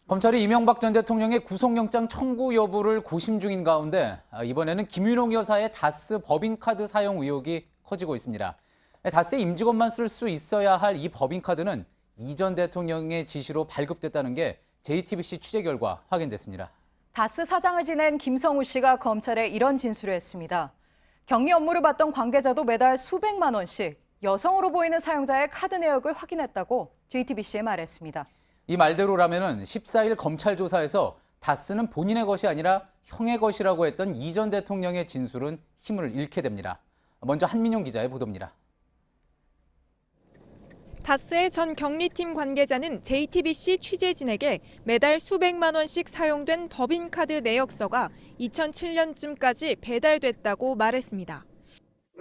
검찰이 이명박 전 대통령의 구속영장 청구 여부를 고심 중인 가운데 이번에는 김윤옥 여사의 다스 법인카드 사용 의혹이 커지고 있습니다. 다스의 임직원만 쓸 수 있어야 할 이 법인카드는 이 전 대통령의 지시로 발급됐다는 게 JTBC 취재 결과 확인됐습니다. 다스 사장을 지낸 김성우 씨가 검찰에 이런 진술을 했습니다. 격리 업무를 받던 관계자도 매달 수백만 원씩 여성으로 보이는 사용자의 카드 내역을 확인했다고 JTBC에 말했습니다. 이 말대로라면 14일 검찰 조사에서 다스는 본인의 것이 아니라 형의 것이라고 했던 이 전 대통령의 진술은 힘을 잃게 됩니다. 먼저 한민용 기자의 보도입니다. 다스의 전 격리팀 관계자는 JTBC 취재진에게 매달 수백만 원씩 사용된 법인카드 내역서가 2007년쯤까지 배달됐다고 말했습니다.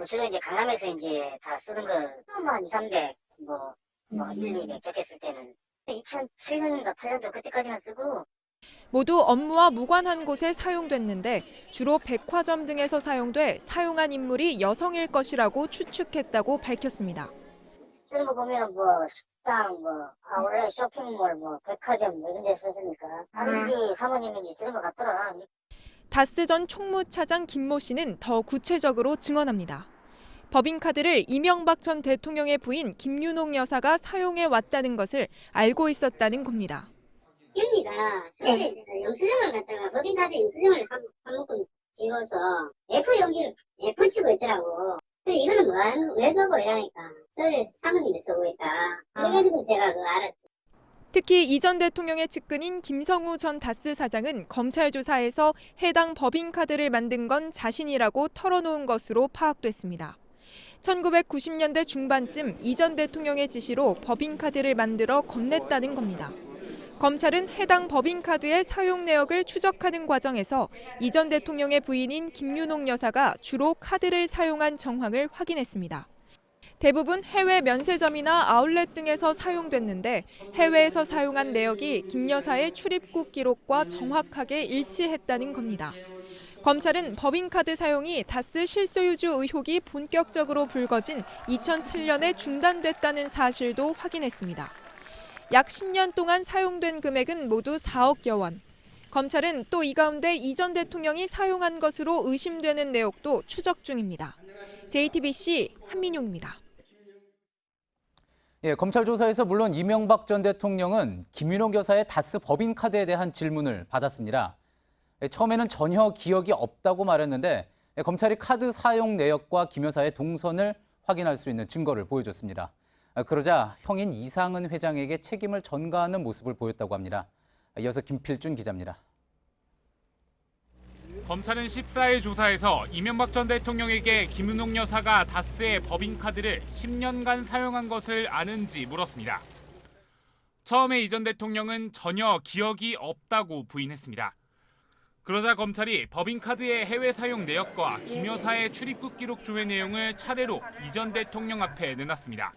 주로 이제 강남에서 이제 다 쓰는 걸한 2, 300, 1, 200 적혔을 때는 2007년인가 8년도 그때까지만 쓰고 모두 업무와 무관한 곳에 사용됐는데 주로 백화점 등에서 사용돼 사용한 인물이 여성일 것이라고 추측했다고 밝혔습니다. 쓰는 거 보면 식당, 아울렛, 쇼핑몰, 백화점 이런 데 썼으니까 아버지 사모님인지 쓰는 것 같더라. 다스 전 총무차장 김모 씨는 더 구체적으로 증언합니다. 법인카드를 이명박 전 대통령의 부인 김윤옥 여사가 사용해 왔다는 것을 알고 있었다는 겁니다. 경리가 서울에 영수증을 갖다가 법인카드 영수증을 한 묶음 지어서 F 용지를 F 치고 있더라고. 근데 이거는 왜 그거 이러니까 서울에 사모님이 쓰고 있다. 그래가지고 제가 그거 알았지. 특히 이 전 대통령의 측근인 김성우 전 다스 사장은 검찰 조사에서 해당 법인카드를 만든 건 자신이라고 털어놓은 것으로 파악됐습니다. 1990년대 중반쯤 이 전 대통령의 지시로 법인카드를 만들어 건넸다는 겁니다. 검찰은 해당 법인카드의 사용 내역을 추적하는 과정에서 이 전 대통령의 부인인 김윤옥 여사가 주로 카드를 사용한 정황을 확인했습니다. 대부분 해외 면세점이나 아울렛 등에서 사용됐는데 해외에서 사용한 내역이 김 여사의 출입국 기록과 정확하게 일치했다는 겁니다. 검찰은 법인카드 사용이 다스 실소유주 의혹이 본격적으로 불거진 2007년에 중단됐다는 사실도 확인했습니다. 약 10년 동안 사용된 금액은 모두 4억여 원. 검찰은 또 이 가운데 이 전 대통령이 사용한 것으로 의심되는 내역도 추적 중입니다. JTBC 한민용입니다. 검찰 조사에서 물론 이명박 전 대통령은 김윤옥 여사의 다스 법인카드에 대한 질문을 받았습니다. 처음에는 전혀 기억이 없다고 말했는데 검찰이 카드 사용 내역과 김 여사의 동선을 확인할 수 있는 증거를 보여줬습니다. 그러자 형인 이상은 회장에게 책임을 전가하는 모습을 보였다고 합니다. 이어서 김필준 기자입니다. 검찰은 14일 조사에서 이명박 전 대통령에게 김윤옥 여사가 다스의 법인카드를 10년간 사용한 것을 아는지 물었습니다. 처음에 이 전 대통령은 전혀 기억이 없다고 부인했습니다. 그러자 검찰이 법인카드의 해외 사용 내역과 김 여사의 출입국 기록 조회 내용을 차례로 이 전 대통령 앞에 내놨습니다.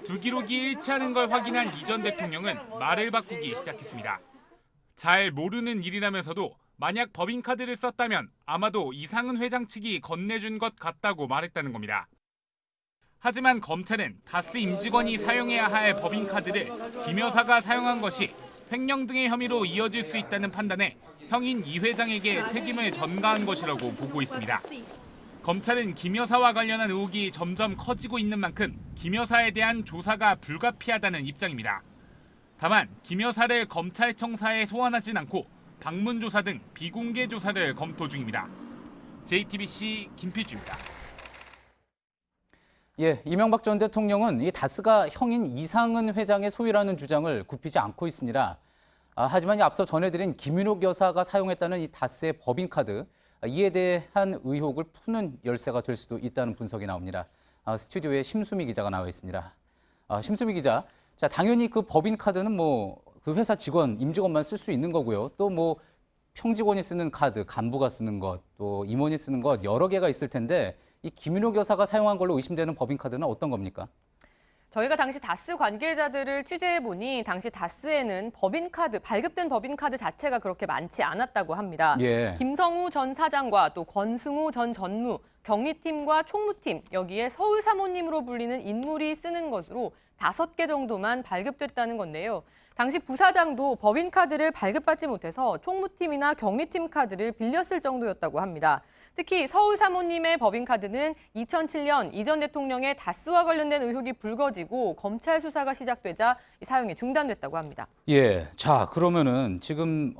두 기록이 일치하는 걸 확인한 이 전 대통령은 말을 바꾸기 시작했습니다. 잘 모르는 일이라면서도 만약 법인카드를 썼다면 아마도 이상은 회장 측이 건네준 것 같다고 말했다는 겁니다. 하지만 검찰은 다스 임직원이 사용해야 할 법인카드를 김 여사가 사용한 것이 횡령 등의 혐의로 이어질 수 있다는 판단에 형인 이 회장에게 책임을 전가한 것이라고 보고 있습니다. 검찰은 김 여사와 관련한 의혹이 점점 커지고 있는 만큼 김 여사에 대한 조사가 불가피하다는 입장입니다. 다만 김 여사를 검찰청사에 소환하진 않고 방문 조사 등 비공개 조사를 검토 중입니다. JTBC 김필주입니다. 이명박 전 대통령은 이 다스가 형인 이상은 회장의 소유라는 주장을 굽히지 않고 있습니다. 하지만 앞서 전해드린 김윤옥 여사가 사용했다는 이 다스의 법인카드, 이에 대한 의혹을 푸는 열쇠가 될 수도 있다는 분석이 나옵니다. 스튜디오에 심수미 기자가 나와 있습니다. 심수미 기자, 자, 당연히 그 법인카드는 그 회사 직원, 임직원만 쓸 수 있는 거고요. 또 평직원이 쓰는 카드, 간부가 쓰는 것, 또 임원이 쓰는 것 여러 개가 있을 텐데 이 김윤옥 여사가 사용한 걸로 의심되는 법인카드는 어떤 겁니까? 저희가 당시 다스 관계자들을 취재해보니 당시 다스에는 법인카드, 발급된 법인카드 자체가 그렇게 많지 않았다고 합니다. 김성우 전 사장과 또 권승우 전 전무, 격리팀과 총무팀, 여기에 서울 사모님으로 불리는 인물이 쓰는 것으로 5개 정도만 발급됐다는 건데요. 당시 부사장도 법인카드를 발급받지 못해서 총무팀이나 경리팀 카드를 빌렸을 정도였다고 합니다. 특히 서울 사모님의 법인카드는 2007년 이 전 대통령의 다스와 관련된 의혹이 불거지고 검찰 수사가 시작되자 사용이 중단됐다고 합니다. 예, 자 그러면은 지금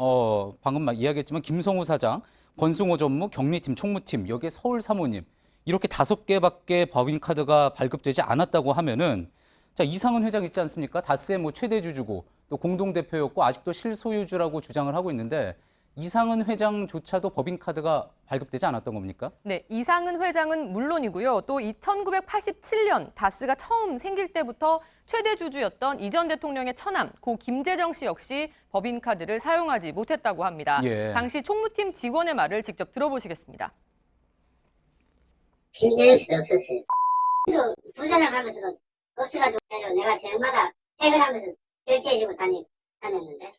방금 이야기했지만 김성우 사장, 권승호 전무, 경리팀, 총무팀, 여기에 서울 사모님 이렇게 5개밖에 법인카드가 발급되지 않았다고 하면은 자 이상은 회장 있지 않습니까? 다스의 뭐 최대 주주고 또 공동대표였고 아직도 실소유주라고 주장을 하고 있는데 이상은 회장조차도 법인카드가 발급되지 않았던 겁니까? 네, 이상은 회장은 물론이고요. 또 1987년 다스가 처음 생길 때부터 최대 주주였던 이 전 대통령의 처남 고 김재정 씨 역시 법인카드를 사용하지 못했다고 합니다. 예. 당시 총무팀 직원의 말을 직접 들어보시겠습니다. 김재정 씨도 없었어요. 그래서 부사장 하면서도 없어가지고 내가 저녁마다 퇴근하면서 결제해주고 다녔는데.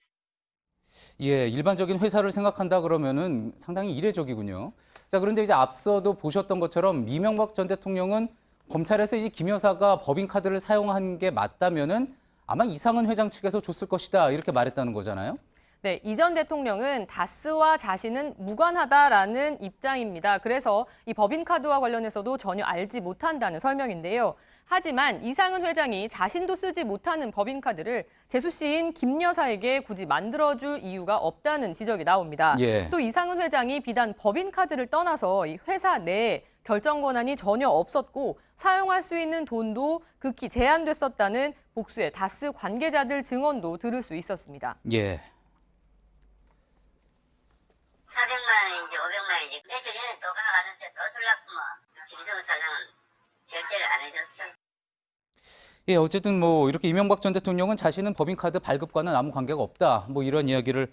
예, 일반적인 회사를 생각한다 그러면은 상당히 이례적이군요. 자, 그런데 이제 앞서도 보셨던 것처럼 이명박 전 대통령은 검찰에서 이제 김 여사가 법인카드를 사용한 게 맞다면은 아마 이상은 회장 측에서 줬을 것이다 이렇게 말했다는 거잖아요. 네, 이 전 대통령은 다스와 자신은 무관하다라는 입장입니다. 그래서 이 법인카드와 관련해서도 전혀 알지 못한다는 설명인데요. 하지만 이상은 회장이 자신도 쓰지 못하는 법인카드를 재수 씨인 김 여사에게 굳이 만들어줄 이유가 없다는 지적이 나옵니다. 예. 또 이상은 회장이 비단 법인카드를 떠나서 이 회사 내에 결정 권한이 전혀 없었고 사용할 수 있는 돈도 극히 제한됐었다는 복수의 다스 관계자들 증언도 들을 수 있었습니다. 예. 400만 원인지 500만 원인지 며칠 전에 또 가갔는데 더 술라고 김성우 사장은 결제를 안 해줬어. 예, 어쨌든 뭐 이렇게 이명박 전 대통령은 자신은 법인카드 발급과는 아무 관계가 없다. 뭐 이런 이야기를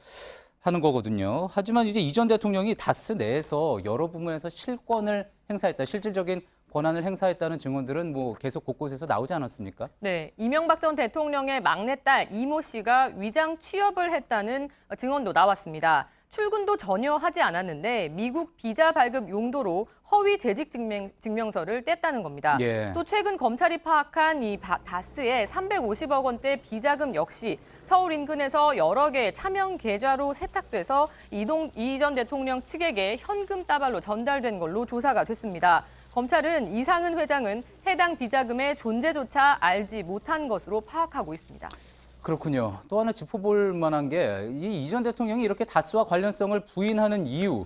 하는 거거든요. 하지만 이제 이 전 대통령이 다스 내에서 여러 부문에서 실권을 행사했다, 실질적인 권한을 행사했다는 증언들은 뭐 계속 곳곳에서 나오지 않았습니까? 네, 이명박 전 대통령의 막내딸 이모 씨가 위장 취업을 했다는 증언도 나왔습니다. 출근도 전혀 하지 않았는데 미국 비자 발급 용도로 허위 재직 증명서를 뗐다는 겁니다. 예. 또 최근 검찰이 파악한 이 다스의 350억 원대 비자금 역시 서울 인근에서 여러 개의 차명 계좌로 세탁돼서 이 전 대통령 측에게 현금 따발로 전달된 걸로 조사가 됐습니다. 검찰은 이상은 회장은 해당 비자금의 존재조차 알지 못한 것으로 파악하고 있습니다. 그렇군요. 또 하나 짚어볼 만한 게 이 전 대통령이 이렇게 다스와 관련성을 부인하는 이유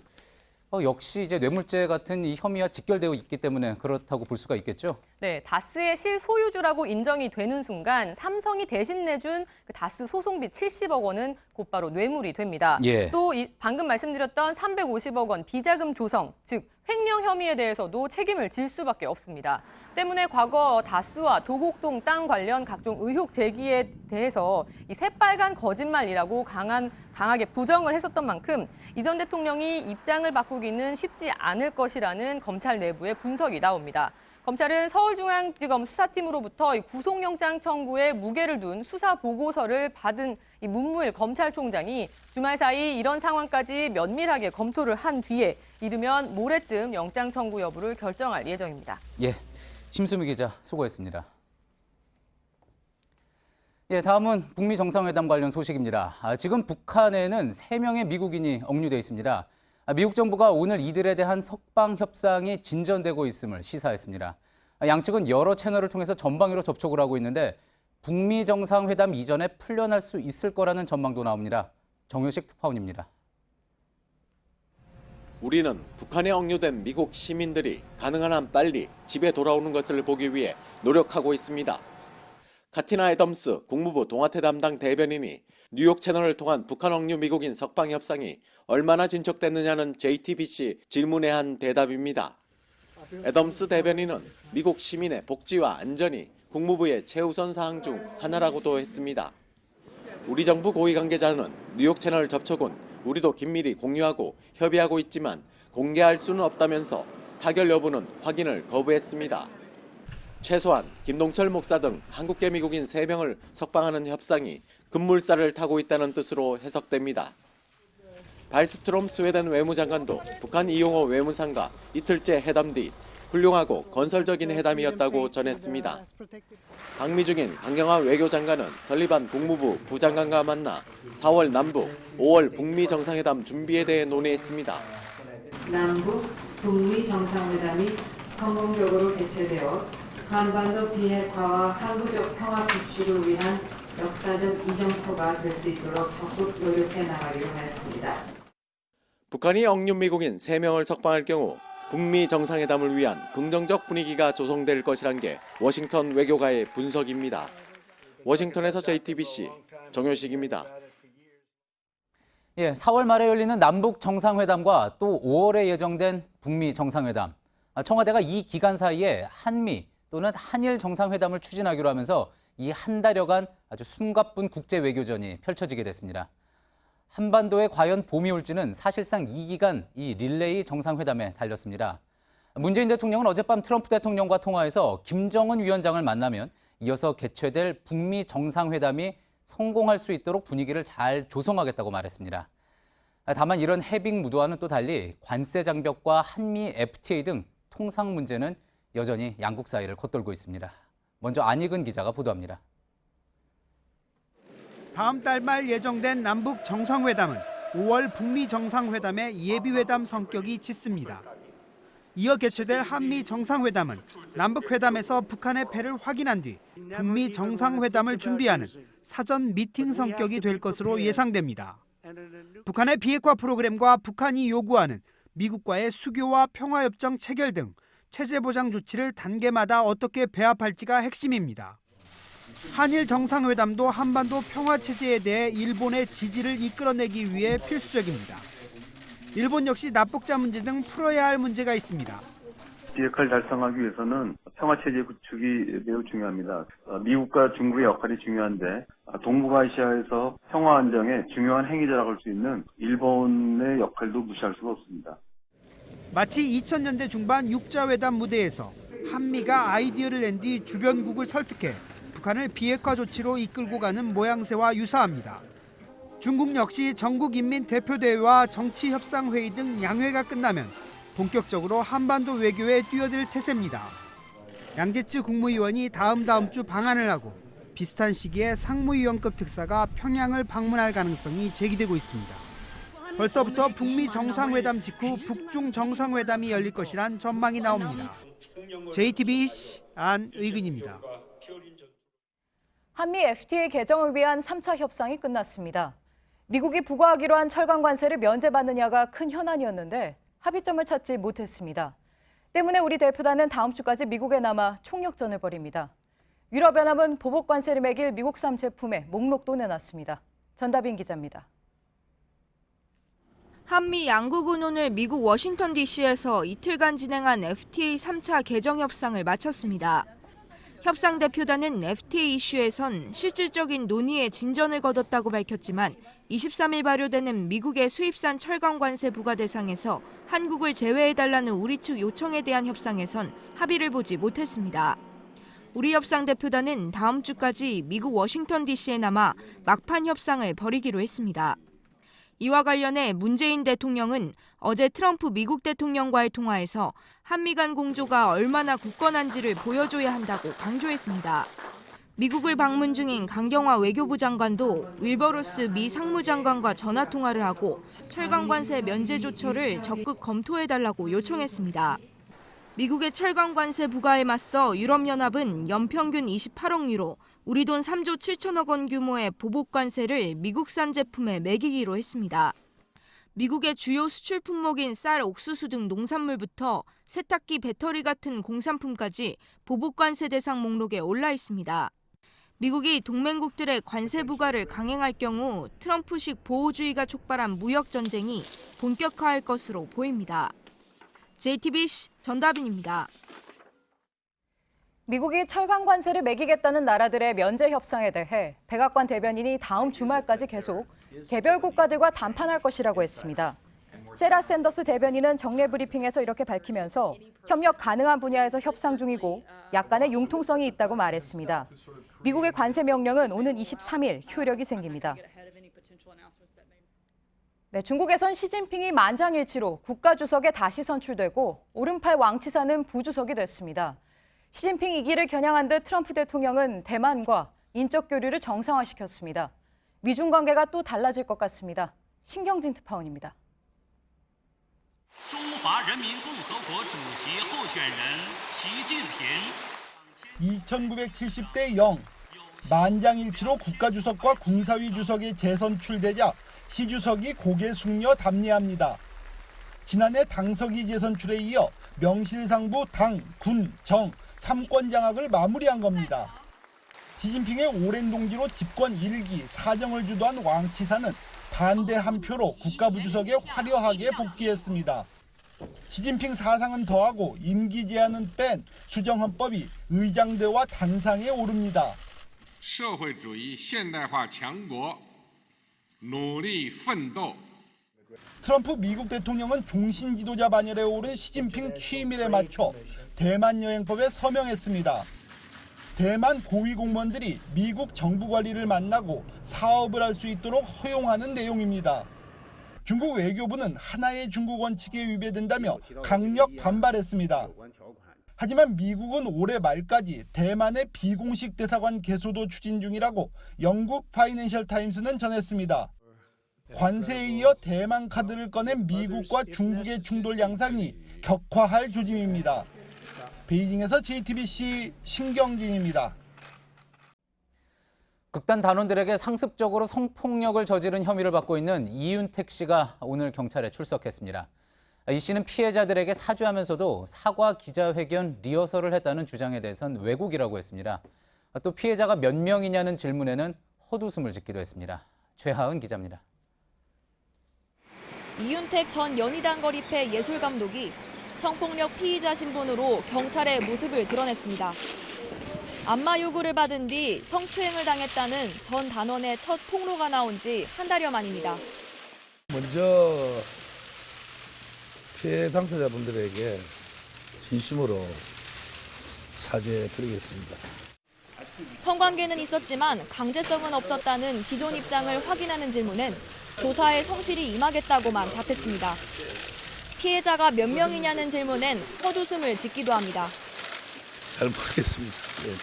역시 이제 뇌물죄 같은 이 혐의와 직결되어 있기 때문에 그렇다고 볼 수가 있겠죠. 네, 다스의 실소유주라고 인정이 되는 순간 삼성이 대신 내준 그 다스 소송비 70억 원은 곧바로 뇌물이 됩니다. 예. 또 방금 말씀드렸던 350억 원 비자금 조성, 즉 횡령 혐의에 대해서도 책임을 질 수밖에 없습니다. 때문에 과거 다스와 도곡동 땅 관련 각종 의혹 제기에 대해서 이 새빨간 거짓말이라고 강하게 부정을 했었던 만큼 이 전 대통령이 입장을 바꾸기는 쉽지 않을 것이라는 검찰 내부의 분석이 나옵니다. 검찰은 서울중앙지검 수사팀으로부터 이 구속영장 청구에 무게를 둔 수사 보고서를 받은 이 문무일 검찰총장이 주말 사이 이런 상황까지 면밀하게 검토를 한 뒤에 이르면 모레쯤 영장 청구 여부를 결정할 예정입니다. 예, 심수미 기자 수고했습니다. 예, 다음은 북미 정상회담 관련 소식입니다. 지금 북한에는 3명의 미국인이 억류돼 있습니다. 미국 정부가 오늘 이들에 대한 석방 협상이 진전되고 있음을 시사했습니다. 양측은 여러 채널을 통해서 전방위로 접촉을 하고 있는데 북미 정상회담 이전에 풀려날 수 있을 거라는 전망도 나옵니다. 정효식 특파원입니다. 우리는 북한에 억류된 미국 시민들이 가능한 한 빨리 집에 돌아오는 것을 보기 위해 노력하고 있습니다. 카티나 애덤스 국무부 동아태 담당 대변인이 뉴욕 채널을 통한 북한 억류 미국인 석방 협상이 얼마나 진척됐느냐는 JTBC 질문에 한 대답입니다. 애덤스 대변인은 미국 시민의 복지와 안전이 국무부의 최우선 사항 중 하나라고도 했습니다. 우리 정부 고위 관계자는 뉴욕 채널 접촉은 우리도 긴밀히 공유하고 협의하고 있지만 공개할 수는 없다면서 타결 여부는 확인을 거부했습니다. 최소한 김동철 목사 등 한국계 미국인 3명을 석방하는 협상이 급물살을 타고 있다는 뜻으로 해석됩니다. 발스트롬 스웨덴 외무장관도 북한 이용호 외무상과 이틀째 회담 뒤 훌륭하고 건설적인 회담이었다고 전했습니다. 방미 중인 강경화 외교장관은 설리반 국무부 부장관과 만나 4월 남북, 5월 북미 정상회담 준비에 대해 논의했습니다. 남북, 북미 정상회담이 성공적으로 개최되어 한반도 비핵화와 항구적 평화 구축을 위한 역사적 이정표가 될 수 있도록 적극 노력해 나가기로 하였습니다. 북한이 억류 미국인 3명을 석방할 경우 북미 정상회담을 위한 긍정적 분위기가 조성될 것이란 게 워싱턴 외교가의 분석입니다. 워싱턴에서 JTBC 정효식입니다. 4월 말에 열리는 남북 정상회담과 또 5월에 예정된 북미 정상회담. 청와대가 이 기간 사이에 한미 또는 한일 정상회담을 추진하기로 하면서 이 한 달여간 아주 숨가쁜 국제 외교전이 펼쳐지게 됐습니다. 한반도에 과연 봄이 올지는 사실상 이 기간 이 릴레이 정상회담에 달렸습니다. 문재인 대통령은 어젯밤 트럼프 대통령과 통화해서 김정은 위원장을 만나면 이어서 개최될 북미 정상회담이 성공할 수 있도록 분위기를 잘 조성하겠다고 말했습니다. 다만 이런 해빙 무드와는 또 달리 관세 장벽과 한미 FTA 등 통상 문제는 여전히 양국 사이를 겉돌고 있습니다. 먼저 안익은 기자가 보도합니다. 다음 달 말 예정된 남북 정상회담은 5월 북미 정상회담의 예비회담 성격이 짙습니다. 이어 개최될 한미 정상회담은 남북회담에서 북한의 패를 확인한 뒤 북미 정상회담을 준비하는 사전 미팅 성격이 될 것으로 예상됩니다. 북한의 비핵화 프로그램과 북한이 요구하는 미국과의 수교와 평화협정 체결 등 체제 보장 조치를 단계마다 어떻게 배합할지가 핵심입니다. 한일 정상회담도 한반도 평화체제에 대해 일본의 지지를 이끌어내기 위해 필수적입니다. 일본 역시 납북자 문제 등 풀어야 할 문제가 있습니다. 비핵화를 달성하기 위해서는 평화체제 구축이 매우 중요합니다. 미국과 중국의 역할이 중요한데 동북아시아에서 평화 안정의 중요한 행위자라고 할 수 있는 일본의 역할도 무시할 수가 없습니다. 마치 2000년대 중반 육자회담 무대에서 한미가 아이디어를 낸 뒤 주변국을 설득해 북한을 비핵화 조치로 이끌고 가는 모양새와 유사합니다. 중국 역시 전국인민대표대회와 정치협상회의 등 양회가 끝나면 본격적으로 한반도 외교에 뛰어들 태세입니다. 양재츠 국무위원이 다음 주 방한을 하고 비슷한 시기에 상무위원급 특사가 평양을 방문할 가능성이 제기되고 있습니다. 벌써부터 북미 정상회담 직후 북중 정상회담이 열릴 것이란 전망이 나옵니다. JTBC 안의근입니다. 한미 FTA 개정을 위한 3차 협상이 끝났습니다. 미국이 부과하기로 한 철강 관세를 면제받느냐가 큰 현안이었는데 합의점을 찾지 못했습니다. 때문에 우리 대표단은 다음 주까지 미국에 남아 총력전을 벌입니다. 유럽연합은 보복 관세를 매길 미국산 제품의 목록도 내놨습니다. 전다빈 기자입니다. 한미 양국은 오늘 미국 워싱턴 DC에서 이틀간 진행한 FTA 3차 개정 협상을 마쳤습니다. 협상 대표단은 FTA 이슈에선 실질적인 논의에 진전을 거뒀다고 밝혔지만 23일 발효되는 미국의 수입산 철강 관세 부과 대상에서 한국을 제외해달라는 우리 측 요청에 대한 협상에선 합의를 보지 못했습니다. 우리 협상 대표단은 다음 주까지 미국 워싱턴 DC에 남아 막판 협상을 벌이기로 했습니다. 이와 관련해 문재인 대통령은 어제 트럼프 미국 대통령과의 통화에서 한미 간 공조가 얼마나 굳건한지를 보여줘야 한다고 강조했습니다. 미국을 방문 중인 강경화 외교부 장관도 윌버로스 미 상무장관과 전화 통화를 하고 철강 관세 면제 조처를 적극 검토해달라고 요청했습니다. 미국의 철강 관세 부과에 맞서 유럽연합은 연평균 28억 유로, 우리 돈 3조 7천억 원 규모의 보복 관세를 미국산 제품에 매기기로 했습니다. 미국의 주요 수출 품목인 쌀, 옥수수 등 농산물부터 세탁기, 배터리 같은 공산품까지 보복 관세 대상 목록에 올라 있습니다. 미국이 동맹국들의 관세 부과를 강행할 경우 트럼프식 보호주의가 촉발한 무역 전쟁이 본격화할 것으로 보입니다. JTBC 전다빈입니다. 미국이 철강 관세를 매기겠다는 나라들의 면제 협상에 대해 백악관 대변인이 다음 주말까지 계속 개별 국가들과 담판할 것이라고 했습니다. 세라 샌더스 대변인은 정례 브리핑에서 이렇게 밝히면서 협력 가능한 분야에서 협상 중이고 약간의 융통성이 있다고 말했습니다. 미국의 관세 명령은 오는 23일 효력이 생깁니다. 네, 중국에선 시진핑이 만장일치로 국가주석에 다시 선출되고 오른팔 왕치사는 부주석이 됐습니다. 시진핑 2기를 겨냥한 듯 트럼프 대통령은 대만과 인적 교류를 정상화시켰습니다. 미중 관계가 또 달라질 것 같습니다. 신경진 특파원입니다. 2970대 0. 만장일치로 국가주석과 군사위 주석이 재선출되자 시 주석이 고개 숙여 답례합니다. 지난해 당서기 재선출에 이어 명실상부 당, 군, 정 3권 장악을 마무리한 겁니다. 시진핑의 오랜 동지로 집권 1기 사정을 주도한 왕치사는 반대 한 표로 국가부주석에 화려하게 복귀했습니다. 시진핑 사상은 더하고 임기 제한은 뺀 수정헌법이 의장대와 단상에 오릅니다. 社会主义现代化强国努力奋斗 트럼프 미국 대통령은 종신 지도자 반열에 오른 시진핑 취임일에 맞춰 대만 여행법에 서명했습니다. 대만 고위 공무원들이 미국 정부 관리를 만나고 사업을 할 수 있도록 허용하는 내용입니다. 중국 외교부는 하나의 중국 원칙에 위배된다며 강력 반발했습니다. 하지만 미국은 올해 말까지 대만의 비공식 대사관 개소도 추진 중이라고 영국 파이낸셜 타임스는 전했습니다. 관세에 이어 대만 카드를 꺼낸 미국과 중국의 충돌 양상이 격화할 조짐입니다. 베이징에서 JTBC 신경진입니다. 극단 단원들에게 상습적으로 성폭력을 저지른 혐의를 받고 있는 이윤택 씨가 오늘 경찰에 출석했습니다. 이 씨는 피해자들에게 사죄하면서도 사과 기자회견 리허설을 했다는 주장에 대해선 왜곡이라고 했습니다. 또 피해자가 몇 명이냐는 질문에는 헛웃음을 짓기도 했습니다. 최하은 기자입니다. 이윤택 전 연희당 거리패 예술감독이 성폭력 피의자 신분으로 경찰의 모습을 드러냈습니다. 안마 요구를 받은 뒤 성추행을 당했다는 전 단원의 첫 폭로가 나온 지 한 달여 만입니다. 먼저 피해 당사자분들에게 진심으로 사죄드리겠습니다. 성관계는 있었지만 강제성은 없었다는 기존 입장을 확인하는 질문엔 조사에 성실히 임하겠다고만 답했습니다. 피해자가 몇 명이냐는 질문엔 헛웃음을 짓기도 합니다. 잘 모르겠습니다. 네.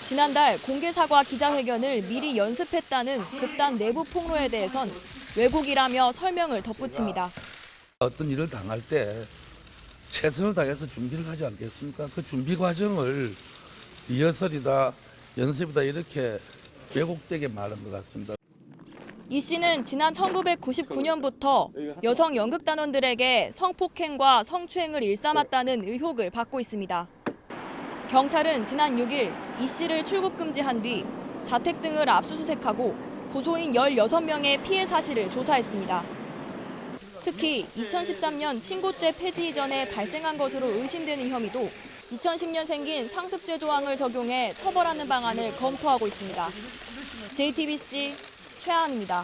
지난달 공개 사과 기자회견을 미리 연습했다는 극단 내부 폭로에 대해선 왜곡이라며 설명을 덧붙입니다. 어떤 일을 당할 때 최선을 다해서 준비를 하지 않겠습니까? 그 준비 과정을 리허설이다, 연습이다 이렇게 왜곡되게 말한 것 같습니다. 이 씨는 지난 1999년부터 여성 연극단원들에게 성폭행과 성추행을 일삼았다는 의혹을 받고 있습니다. 경찰은 지난 6일 이 씨를 출국 금지한 뒤 자택 등을 압수수색하고 고소인 16명의 피해 사실을 조사했습니다. 특히 2013년 친고죄 폐지 이전에 발생한 것으로 의심되는 혐의도 2010년 생긴 상습죄 조항을 적용해 처벌하는 방안을 검토하고 있습니다. JTBC 최하은입니다.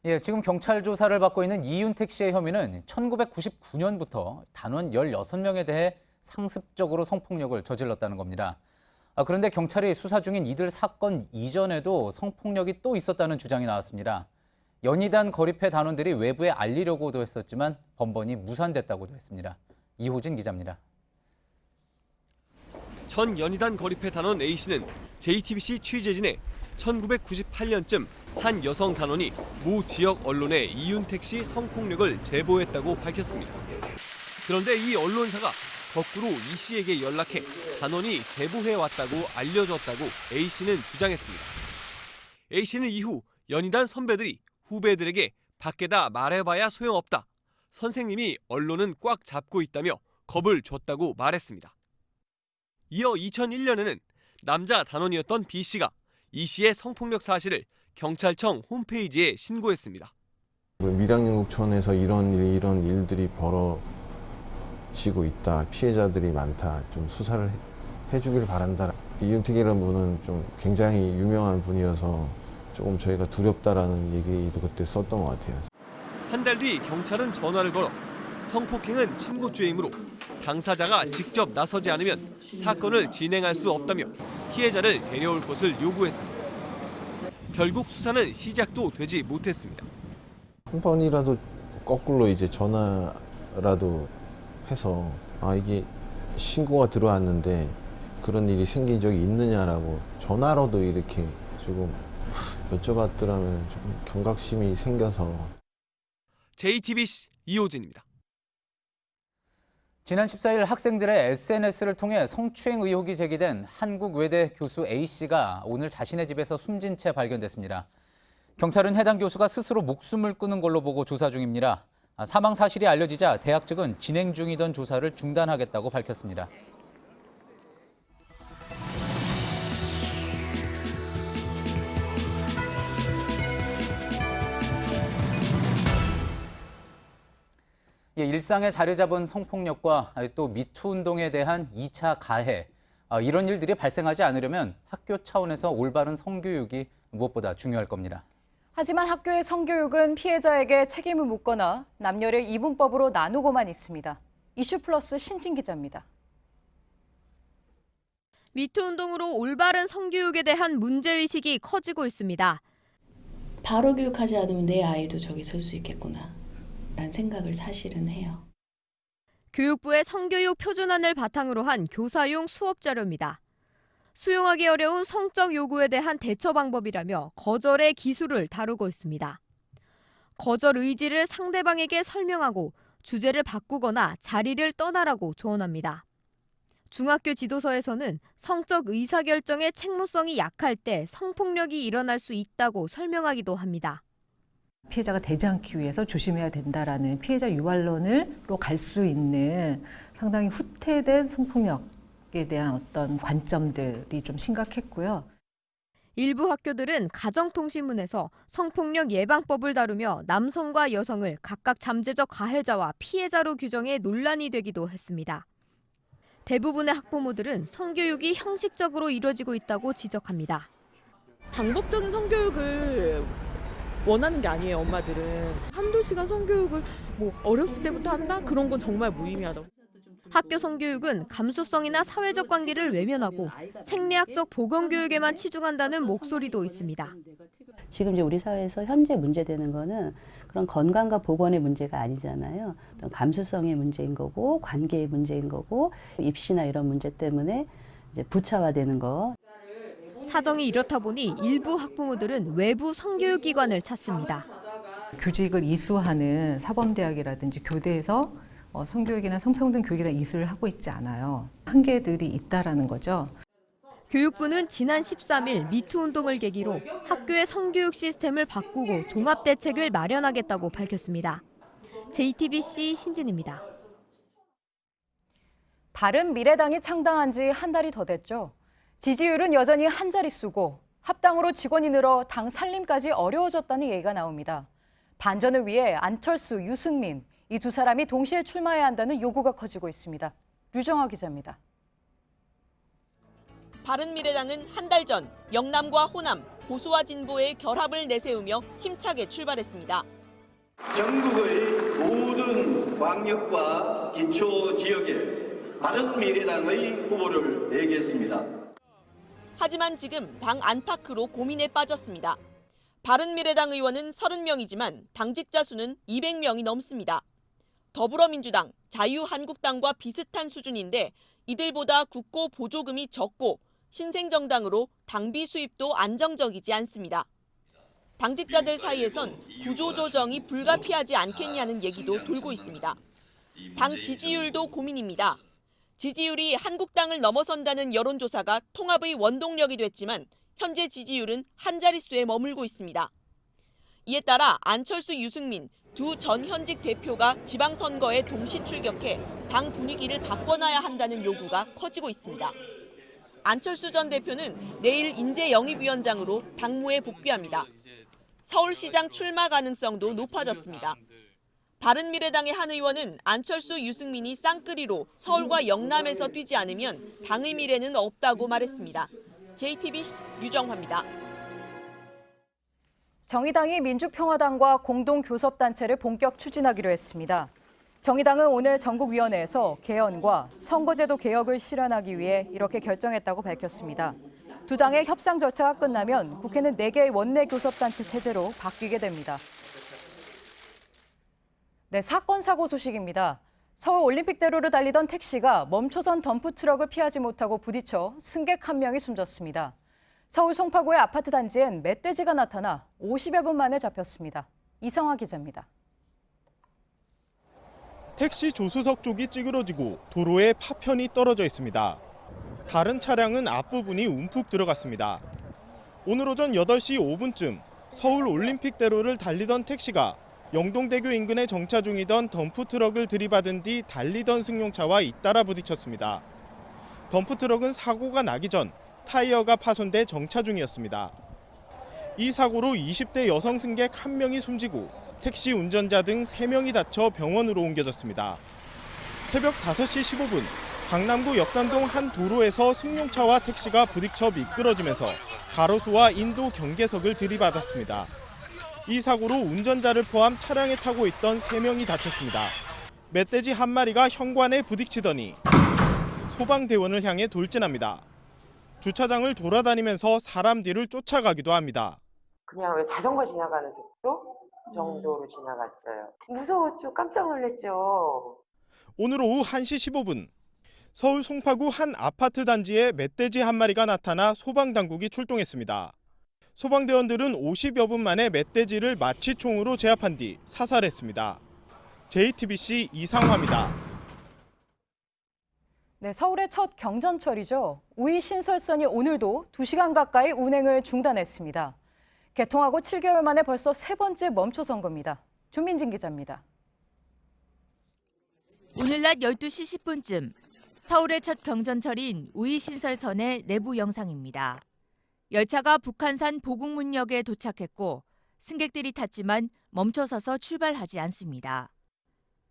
예, 지금 경찰 조사를 받고 있는 이윤택 씨의 혐의는 1999년부터 단원 16명에 대해 상습적으로 성폭력을 저질렀다는 겁니다. 그런데 경찰이 수사 중인 이들 사건 이전에도 성폭력이 또 있었다는 주장이 나왔습니다. 연희단 거리패 단원들이 외부에 알리려고도 했었지만 번번이 무산됐다고도 했습니다. 이호진 기자입니다. 전 연희단 거리패 단원 A씨는 JTBC 취재진에 1998년쯤 한 여성 단원이 모 지역 언론에 이윤택 씨 성폭력을 제보했다고 밝혔습니다. 그런데 이 언론사가 거꾸로 이 씨에게 연락해 단원이 제보해왔다고 알려줬다고 A씨는 주장했습니다. A씨는 이후 연희단 선배들이 후배들에게 밖에다 말해봐야 소용없다. 선생님이 언론은 꽉 잡고 있다며 겁을 줬다고 말했습니다. 이어 2001년에는 남자 단원이었던 B씨가 이 씨의 성폭력 사실을 경찰청 홈페이지에 신고했습니다. 밀양연극촌에서 이런 일들이 벌어지고 있다. 피해자들이 많다. 좀 수사를 해주길 바란다. 이윤택이라는 분은 좀 굉장히 유명한 분이어서 조금 저희가 두렵다라는 얘기도 그때 썼던 것 같아요. 한 달 뒤 경찰은 전화를 걸어 성폭행은 친고죄이므로 당사자가 직접 나서지 않으면 사건을 진행할 수 없다며 피해자를 데려올 것을 요구했습니다. 결국 수사는 시작도 되지 못했습니다. 한 번이라도 거꾸로 이제 전화라도 해서 이게 신고가 들어왔는데 그런 일이 생긴 적이 있느냐라고 전화로도 이렇게 조금 여쭤봤더라면 조금 경각심이 생겨서. JTBC 이호진입니다. 지난 14일 학생들의 SNS를 통해 성추행 의혹이 제기된 한국외대 교수 A씨가 오늘 자신의 집에서 숨진 채 발견됐습니다. 경찰은 해당 교수가 스스로 목숨을 끊은 걸로 보고 조사 중입니다. 사망 사실이 알려지자 대학 측은 진행 중이던 조사를 중단하겠다고 밝혔습니다. 일상에 자리 잡은 성폭력과 또 미투 운동에 대한 2차 가해, 이런 일들이 발생하지 않으려면 학교 차원에서 올바른 성교육이 무엇보다 중요할 겁니다. 하지만 학교의 성교육은 피해자에게 책임을 묻거나 남녀를 이분법으로 나누고만 있습니다. 이슈플러스 신진 기자입니다. 미투 운동으로 올바른 성교육에 대한 문제의식이 커지고 있습니다. 바로 교육하지 않으면 내 아이도 저기 설 수 있겠구나 라는 생각을 사실은 해요. 교육부의 성교육 표준안을 바탕으로 한 교사용 수업 자료입니다. 수용하기 어려운 성적 요구에 대한 대처 방법이라며 거절의 기술을 다루고 있습니다. 거절 의지를 상대방에게 설명하고 주제를 바꾸거나 자리를 떠나라고 조언합니다. 중학교 지도서에서는 성적 의사결정의 책무성이 약할 때 성폭력이 일어날 수 있다고 설명하기도 합니다. 피해자가 되지 않기 위해서 조심해야 된다라는 피해자 유발론으로 갈 수 있는 상당히 후퇴된 성폭력에 대한 어떤 관점들이 좀 심각했고요. 일부 학교들은 가정통신문에서 성폭력 예방법을 다루며 남성과 여성을 각각 잠재적 가해자와 피해자로 규정해 논란이 되기도 했습니다. 대부분의 학부모들은 성교육이 형식적으로 이루어지고 있다고 지적합니다. 반복적인 성교육을 원하는 게 아니에요, 엄마들은. 한두 시간 성교육을 어렸을 때부터 한다? 그런 건 정말 무의미하다고. 학교 성교육은 감수성이나 사회적 관계를 외면하고 생리학적 보건교육에만 치중한다는 목소리도 있습니다. 지금 이제 우리 사회에서 현재 문제되는 거는 그런 건강과 보건의 문제가 아니잖아요. 감수성의 문제인 거고 관계의 문제인 거고 입시나 이런 문제 때문에 이제 부차화되는 거. 사정이 이렇다 보니 일부 학부모들은 외부 성교육기관을 찾습니다. 교직을 이수하는 사범대학이라든지 교대에서 성교육이나 성평등 교육에 대한 이수를 하고 있지 않아요. 한계들이 있다라는 거죠. 교육부는 지난 13일 미투 운동을 계기로 학교의 성교육 시스템을 바꾸고 종합대책을 마련하겠다고 밝혔습니다. JTBC 신진입니다. 바른미래당이 창당한 지 한 달이 더 됐죠. 지지율은 여전히 한 자릿수고 합당으로 직원이 늘어 당 살림까지 어려워졌다는 얘기가 나옵니다. 반전을 위해 안철수, 유승민 이 두 사람이 동시에 출마해야 한다는 요구가 커지고 있습니다. 류정아 기자입니다. 바른미래당은 한 달 전 영남과 호남, 보수와 진보의 결합을 내세우며 힘차게 출발했습니다. 전국의 모든 광역과 기초 지역에 바른미래당의 후보를 내겠습니다. 하지만 지금 당 안팎으로 고민에 빠졌습니다. 바른미래당 의원은 30명이지만 당직자 수는 200명이 넘습니다. 더불어민주당, 자유한국당과 비슷한 수준인데 이들보다 국고 보조금이 적고 신생정당으로 당비 수입도 안정적이지 않습니다. 당직자들 사이에선 구조조정이 불가피하지 않겠냐는 얘기도 돌고 있습니다. 당 지지율도 고민입니다. 지지율이 한국당을 넘어선다는 여론조사가 통합의 원동력이 됐지만 현재 지지율은 한 자릿수에 머물고 있습니다. 이에 따라 안철수, 유승민 두 전 현직 대표가 지방선거에 동시 출격해 당 분위기를 바꿔놔야 한다는 요구가 커지고 있습니다. 안철수 전 대표는 내일 인재영입위원장으로 당무에 복귀합니다. 서울시장 출마 가능성도 높아졌습니다. 바른미래당의 한 의원은 안철수, 유승민이 쌍끌이로 서울과 영남에서 뛰지 않으면 당의 미래는 없다고 말했습니다. JTBC 유정화입니다. 정의당이 민주평화당과 공동교섭단체를 본격 추진하기로 했습니다. 정의당은 오늘 전국위원회에서 개헌과 선거제도 개혁을 실현하기 위해 이렇게 결정했다고 밝혔습니다. 두 당의 협상 절차가 끝나면 국회는 4개의 원내 교섭단체 체제로 바뀌게 됩니다. 네, 사건 사고 소식입니다. 서울 올림픽대로를 달리던 택시가 멈춰선 덤프트럭을 피하지 못하고 부딪혀 승객 1명이 숨졌습니다. 서울 송파구의 아파트 단지엔 멧돼지가 나타나 50여 분 만에 잡혔습니다. 이성화 기자입니다. 택시 조수석 쪽이 찌그러지고 도로에 파편이 떨어져 있습니다. 다른 차량은 앞부분이 움푹 들어갔습니다. 오늘 오전 8시 5분쯤 서울 올림픽대로를 달리던 택시가 영동대교 인근에 정차 중이던 덤프트럭을 들이받은 뒤 달리던 승용차와 잇따라 부딪혔습니다. 덤프트럭은 사고가 나기 전 타이어가 파손돼 정차 중이었습니다. 이 사고로 20대 여성 승객 1명이 숨지고 택시 운전자 등 3명이 다쳐 병원으로 옮겨졌습니다. 새벽 5시 15분 강남구 역삼동 한 도로에서 승용차와 택시가 부딪혀 미끄러지면서 가로수와 인도 경계석을 들이받았습니다. 이 사고로 운전자를 포함 차량에 타고 있던 3명이 다쳤습니다. 멧돼지 한 마리가 현관에 부딪히더니 소방대원을 향해 돌진합니다. 주차장을 돌아다니면서 사람 뒤를 쫓아가기도 합니다. 그냥 왜 자전거 지나가는 속도 정도로 지나갔어요. 무서웠죠. 깜짝 놀랐죠. 오늘 오후 1시 15분 서울 송파구 한 아파트 단지에 멧돼지 한 마리가 나타나 소방당국이 출동했습니다. 소방대원들은 50여 분 만에 멧돼지를 마취총으로 제압한 뒤 사살했습니다. JTBC 이상화입니다. 네, 서울의 첫 경전철이죠. 우이 신설선이 오늘도 2시간 가까이 운행을 중단했습니다. 개통하고 7개월 만에 벌써 3번째 멈춰선 겁니다. 조민진 기자입니다. 오늘 낮 12시 10분쯤 서울의 첫 경전철인 우이 신설선의 내부 영상입니다. 열차가 북한산 보국문역에 도착했고 승객들이 탔지만 멈춰서서 출발하지 않습니다.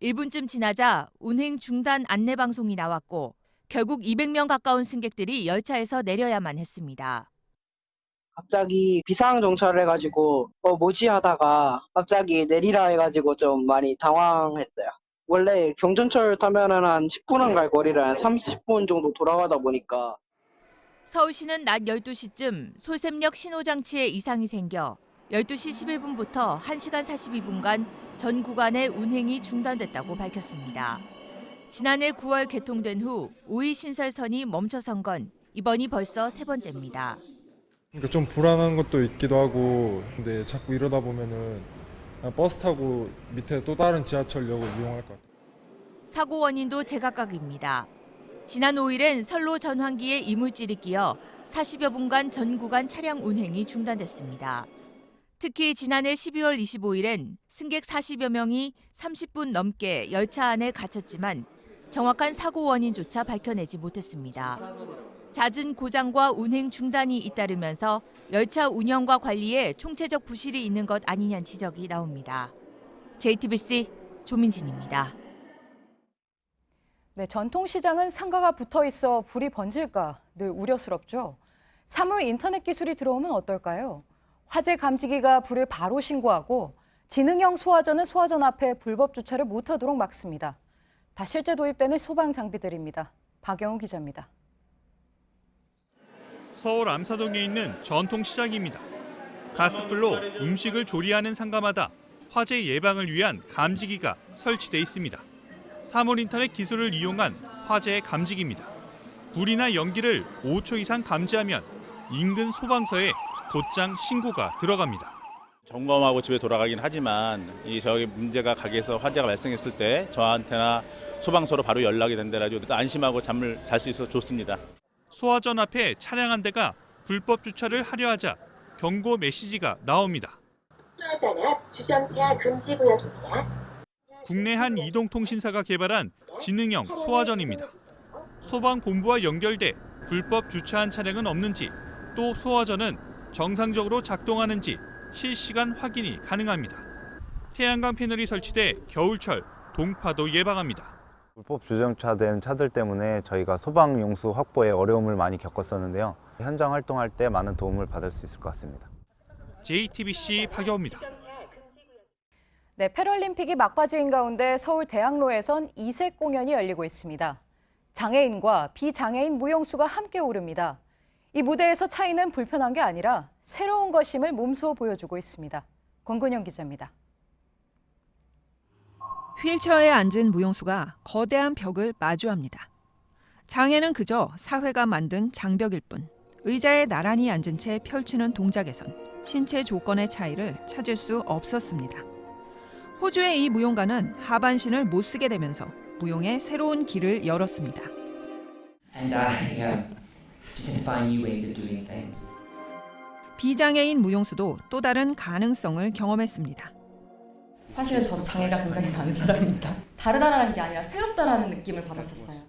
1분쯤 지나자 운행 중단 안내 방송이 나왔고 결국 200명 가까운 승객들이 열차에서 내려야만 했습니다. 갑자기 비상 정차를 해가지고 뭐지 하다가 갑자기 내리라 해가지고 좀 많이 당황했어요. 원래 경전철 타면은 한 10분 안 갈 거리를 한 30분 정도 돌아가다 보니까. 서울시는 낮 12시쯤 솔샘역 신호장치에 이상이 생겨 12시 11분부터 1시간 42분간 전 구간의 운행이 중단됐다고 밝혔습니다. 지난해 9월 개통된 후 우이 신설선이 멈춰선 건 이번이 벌써 3번째입니다. 그러니까 좀 불안한 것도 있기도 하고 근데 자꾸 이러다 보면은 버스 타고 밑에 또 다른 지하철역을 이용할 것 같아요. 사고 원인도 제각각입니다. 지난 5일엔 선로 전환기에 이물질이 끼어 40여 분간 전 구간 차량 운행이 중단됐습니다. 특히 지난해 12월 25일엔 승객 40여 명이 30분 넘게 열차 안에 갇혔지만 정확한 사고 원인조차 밝혀내지 못했습니다. 잦은 고장과 운행 중단이 잇따르면서 열차 운영과 관리에 총체적 부실이 있는 것 아니냐는 지적이 나옵니다. JTBC 조민진입니다. 네, 전통시장은 상가가 붙어 있어 불이 번질까 늘 우려스럽죠. 사물 인터넷 기술이 들어오면 어떨까요? 화재 감지기가 불을 바로 신고하고 지능형 소화전은 소화전 앞에 불법 주차를 못하도록 막습니다. 다 실제 도입되는 소방 장비들입니다. 박영우 기자입니다. 서울 암사동에 있는 전통시장입니다. 가스불로 음식을 조리하는 상가마다 화재 예방을 위한 감지기가 설치돼 있습니다. 사물 인터넷 기술을 이용한 화재 감지기입니다. 불이나 연기를 5초 이상 감지하면 인근 소방서에 곧장 신고가 들어갑니다. 점검하고 집에 돌아가긴 하지만 저기 문제가 가게에서 화재가 발생했을 때 저한테나 소방서로 바로 연락이 된다라도 안심하고 잠을 잘 수 있어서 좋습니다. 소화전 앞에 차량 한 대가 불법 주차를 하려 하자 경고 메시지가 나옵니다. 소화전 앞 주정차 금지 구역입니다. 국내 한 이동통신사가 개발한 지능형 소화전입니다. 소방본부와 연결돼 불법 주차한 차량은 없는지 또 소화전은 정상적으로 작동하는지 실시간 확인이 가능합니다. 태양광 패널이 설치돼 겨울철 동파도 예방합니다. 불법 주정차된 차들 때문에 저희가 소방 용수 확보에 어려움을 많이 겪었었는데요. 현장 활동할 때 많은 도움을 받을 수 있을 것 같습니다. JTBC 박여우입니다. 네, 패럴림픽이 막바지인 가운데 서울 대학로에선 이색 공연이 열리고 있습니다. 장애인과 비장애인 무용수가 함께 오릅니다. 이 무대에서 차이는 불편한 게 아니라 새로운 것임을 몸소 보여주고 있습니다. 권근영 기자입니다. 휠체어에 앉은 무용수가 거대한 벽을 마주합니다. 장애는 그저 사회가 만든 장벽일 뿐 의자에 나란히 앉은 채 펼치는 동작에선 신체 조건의 차이를 찾을 수 없었습니다. 호주의 이 무용가는 하반신을 못 쓰게 되면서 무용의 새로운 길을 열었습니다. 비장애인 무용수도 또 다른 가능성을 경험했습니다. 사실은 저도 장애가 굉장히 많은 사람입니다. 다르다라는 게 아니라 새롭다라는 느낌을 받았었어요.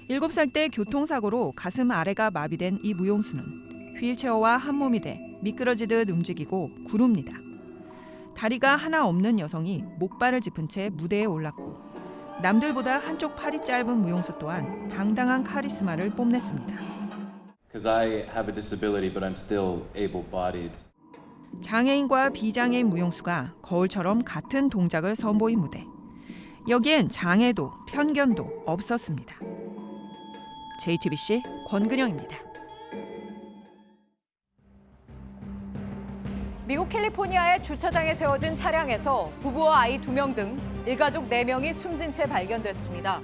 7살 때 교통사고로 가슴 아래가 마비된 이 무용수는 휠체어와 한 몸이 돼 미끄러지듯 움직이고 구릅니다. 다리가 하나 없는 여성이 목발을 짚은 채 무대에 올랐고 남들보다 한쪽 팔이 짧은 무용수 또한 당당한 카리스마를 뽐냈습니다. Because I have a disability, but I'm still able-bodied. 장애인과 비장애인 무용수가 거울처럼 같은 동작을 선보인 무대. 여기엔 장애도 편견도 없었습니다. JTBC 권근영입니다. 미국 캘리포니아의 주차장에 세워진 차량에서 부부와 아이 2명 등 일가족 4명이 숨진 채 발견됐습니다.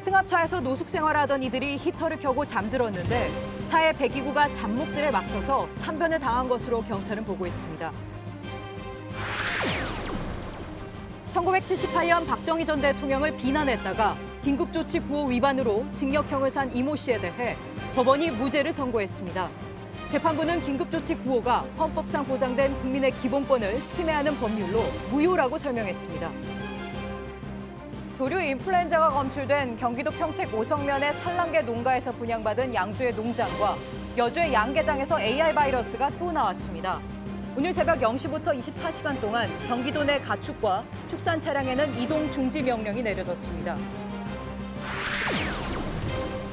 승합차에서 노숙 생활하던 이들이 히터를 켜고 잠들었는데 차의 배기구가 잡목들에 막혀서 참변을 당한 것으로 경찰은 보고 있습니다. 1978년 박정희 전 대통령을 비난했다가 긴급조치 구호 위반으로 징역형을 산 이모 씨에 대해 법원이 무죄를 선고했습니다. 재판부는 긴급조치 구호가 헌법상 보장된 국민의 기본권을 침해하는 법률로 무효라고 설명했습니다. 조류 인플루엔자가 검출된 경기도 평택 오성면의 산란개 농가에서 분양받은 양주의 농장과 여주의 양계장에서 AR 바이러스가 또 나왔습니다. 오늘 새벽 0시부터 24시간 동안 경기도 내 가축과 축산 차량에는 이동 중지 명령이 내려졌습니다.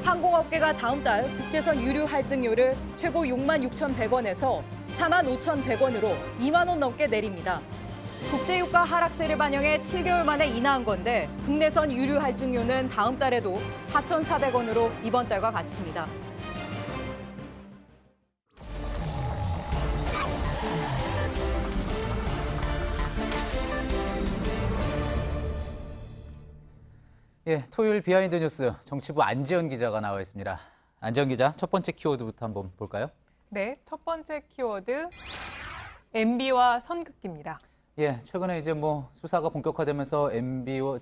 항공업계가 다음 달 국제선 유류 할증료를 최고 66,100원에서 45,100원으로 2만 원 넘게 내립니다. 국제유가 하락세를 반영해 7개월 만에 인하한 건데 국내선 유류 할증료는 다음 달에도 4,400원으로 이번 달과 같습니다. 예, 토요일 비하인드 뉴스 정치부 안지연 기자가 나와 있습니다. 안지연 기자, 첫 번째 키워드부터 한번 볼까요? 네, 첫 번째 키워드 MB와 선긋기입니다. 예, 최근에 이제 뭐 수사가 본격화되면서 MB와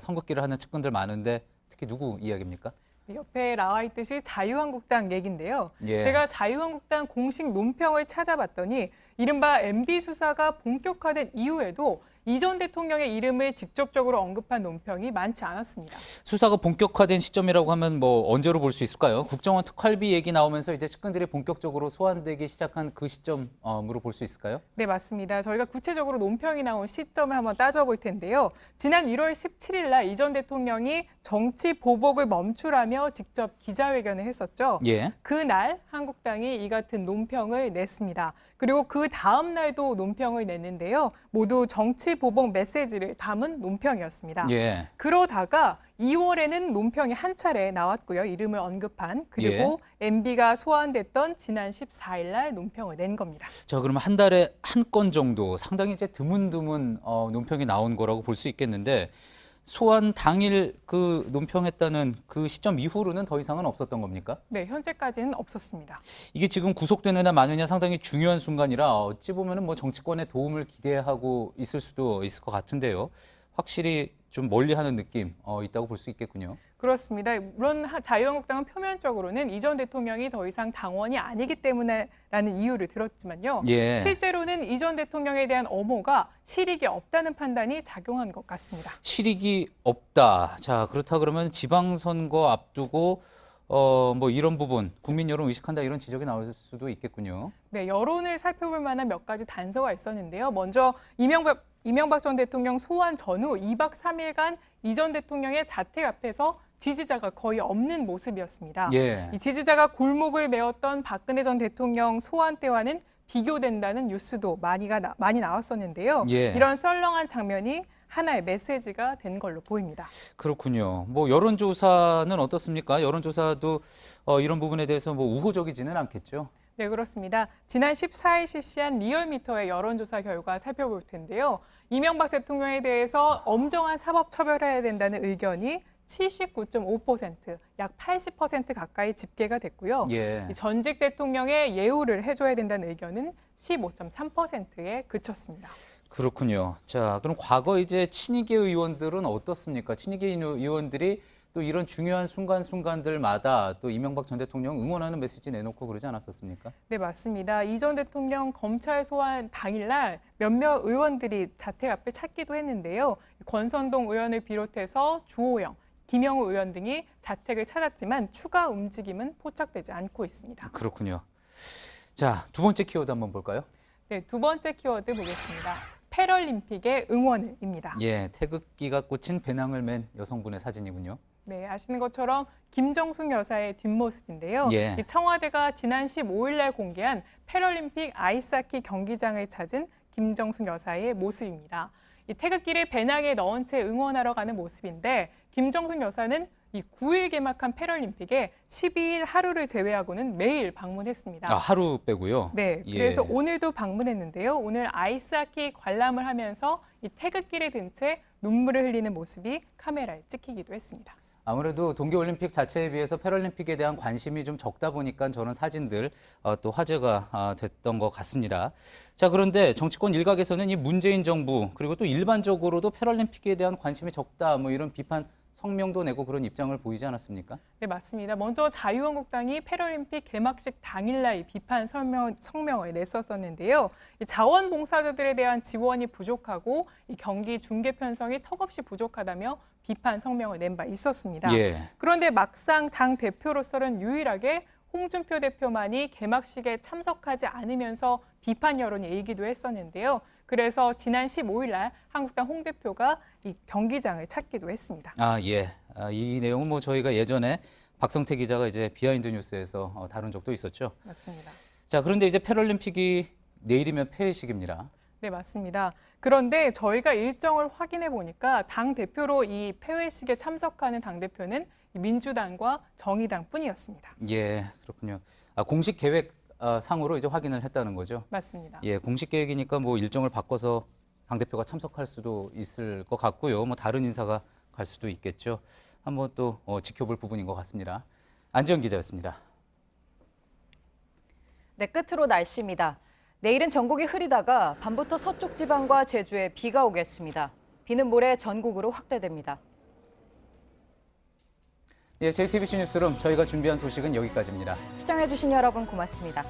선긋기를 하는 측근들 많은데 특히 누구 이야기입니까? 옆에 나와 있듯이 자유한국당 얘기인데요. 예. 제가 자유한국당 공식 논평을 찾아봤더니 이른바 MB 수사가 본격화된 이후에도 이 전 대통령의 이름을 직접적으로 언급한 논평이 많지 않았습니다. 수사가 본격화된 시점이라고 하면 뭐 언제로 볼 수 있을까요? 국정원 특활비 얘기 나오면서 이제 측근들이 본격적으로 소환되기 시작한 그 시점으로 볼 수 있을까요? 네, 맞습니다. 저희가 구체적으로 논평이 나온 시점을 한번 따져볼 텐데요. 지난 1월 17일 날 이 전 대통령이 정치 보복을 멈추라며 직접 기자회견을 했었죠. 예. 그날 한국당이 이 같은 논평을 냈습니다. 그리고 그 다음 날도 논평을 냈는데요. 모두 정치 보복 메시지를 담은 논평이었습니다. 예. 그러다가 2월에는 논평이 한 차례 나왔고요. 이름을 언급한. 그리고 MB가 소환됐던 지난 14일 날 논평을 낸 겁니다. 자, 그러면 한 달에 한 건 정도 상당히 이제 드문드문 논평이 나온 거라고 볼 수 있겠는데 소환 당일 그 논평했다는 그 시점 이후로는 더 이상은 없었던 겁니까? 네, 현재까지는 없었습니다. 이게 지금 구속되느냐 마느냐 상당히 중요한 순간이라 어찌 보면은 뭐 정치권의 도움을 기대하고 있을 수도 있을 것 같은데요. 확실히 좀 멀리하는 느낌 있다고 볼 수 있겠군요. 그렇습니다. 물론 자유한국당은 표면적으로는 이 전 대통령이 더 이상 당원이 아니기 때문에라는 이유를 들었지만요. 예. 실제로는 이 전 대통령에 대한 엄호가 실익이 없다는 판단이 작용한 것 같습니다. 실익이 없다. 자, 그렇다 그러면 지방선거 앞두고 뭐 이런 부분 국민 여론 의식한다 이런 지적이 나올 수도 있겠군요. 네, 여론을 살펴볼 만한 몇 가지 단서가 있었는데요. 먼저 이명박 전 대통령 소환 전후 2박 3일간 이 전 대통령의 자택 앞에서 지지자가 거의 없는 모습이었습니다. 예. 이 지지자가 골목을 메웠던 박근혜 전 대통령 소환 때와는 비교된다는 뉴스도 많이 나왔었는데요. 예. 이런 썰렁한 장면이 하나의 메시지가 된 걸로 보입니다. 그렇군요. 뭐 여론조사는 어떻습니까? 여론조사도 이런 부분에 대해서 뭐 우호적이지는 않겠죠. 네, 그렇습니다. 지난 14일 실시한 리얼미터의 여론조사 결과 살펴볼 텐데요. 이명박 대통령에 대해서 엄정한 사법 처벌해야 된다는 의견이 79.5%, 약 80% 가까이 집계가 됐고요. 예. 이 전직 대통령의 예우를 해줘야 된다는 의견은 15.3%에 그쳤습니다. 그렇군요. 자, 그럼 과거 이제 친이계 의원들은 어떻습니까? 친이계 의원들이 또 이런 중요한 순간순간들마다 또 이명박 전 대통령 응원하는 메시지 내놓고 그러지 않았었습니까? 네, 맞습니다. 이 전 대통령 검찰 소환 당일날 몇몇 의원들이 자택 앞에 찾기도 했는데요. 권선동 의원을 비롯해서 주호영, 김영우 의원 등이 자택을 찾았지만 추가 움직임은 포착되지 않고 있습니다. 그렇군요. 자, 두 번째 키워드 한번 볼까요? 네, 두 번째 키워드 보겠습니다. 패럴림픽의 응원입니다. 예, 태극기가 꽂힌 배낭을 맨 여성분의 사진이군요. 네, 아시는 것처럼 김정숙 여사의 뒷모습인데요. 예. 이 청와대가 지난 15일 날 공개한 패럴림픽 아이스하키 경기장을 찾은 김정숙 여사의 모습입니다. 이 태극기를 배낭에 넣은 채 응원하러 가는 모습인데 김정숙 여사는 이 9일 개막한 패럴림픽에 12일 하루를 제외하고는 매일 방문했습니다. 아, 하루 빼고요? 네, 그래서 오늘도 방문했는데요. 오늘 아이스하키 관람을 하면서 이 태극기를 든 채 눈물을 흘리는 모습이 카메라에 찍히기도 했습니다. 아무래도 동계올림픽 자체에 비해서 패럴림픽에 대한 관심이 좀 적다 보니까 저런 사진들 또 화제가 됐던 것 같습니다. 자, 그런데 정치권 일각에서는 이 문재인 정부 그리고 또 일반적으로도 패럴림픽에 대한 관심이 적다 뭐 이런 비판 성명도 내고 그런 입장을 보이지 않았습니까? 네, 맞습니다. 먼저 자유한국당이 패럴림픽 개막식 당일날 비판 성명을 냈었는데요. 자원봉사자들에 대한 지원이 부족하고 이 경기 중계 편성이 턱없이 부족하다며 비판 성명을 낸 바 있었습니다. 예. 그런데 막상 당 대표로서는 유일하게 홍준표 대표만이 개막식에 참석하지 않으면서 비판 여론이 일기도 했었는데요. 그래서 지난 15일 날 한국당 홍 대표가 이 경기장을 찾기도 했습니다. 아, 예. 이 내용은 뭐 저희가 예전에 박성태 기자가 이제 비하인드 뉴스에서 다룬 적도 있었죠. 맞습니다. 자, 그런데 이제 패럴림픽이 내일이면 폐회식입니다. 네, 맞습니다. 그런데 저희가 일정을 확인해 보니까 당 대표로 이 폐회식에 참석하는 당 대표는 민주당과 정의당 뿐이었습니다. 예, 그렇군요. 공식 계획 상으로 이제 확인을 했다는 거죠. 맞습니다. 예, 공식 계획이니까 뭐 일정을 바꿔서 당 대표가 참석할 수도 있을 것 같고요. 뭐 다른 인사가 갈 수도 있겠죠. 한번 또 지켜볼 부분인 것 같습니다. 안지영 기자였습니다. 네, 끝으로 날씨입니다. 내일은 전국이 흐리다가 밤부터 서쪽 지방과 제주에 비가 오겠습니다. 비는 모레 전국으로 확대됩니다. 예, JTBC 뉴스룸 저희가 준비한 소식은 여기까지입니다. 시청해주신 여러분 고맙습니다.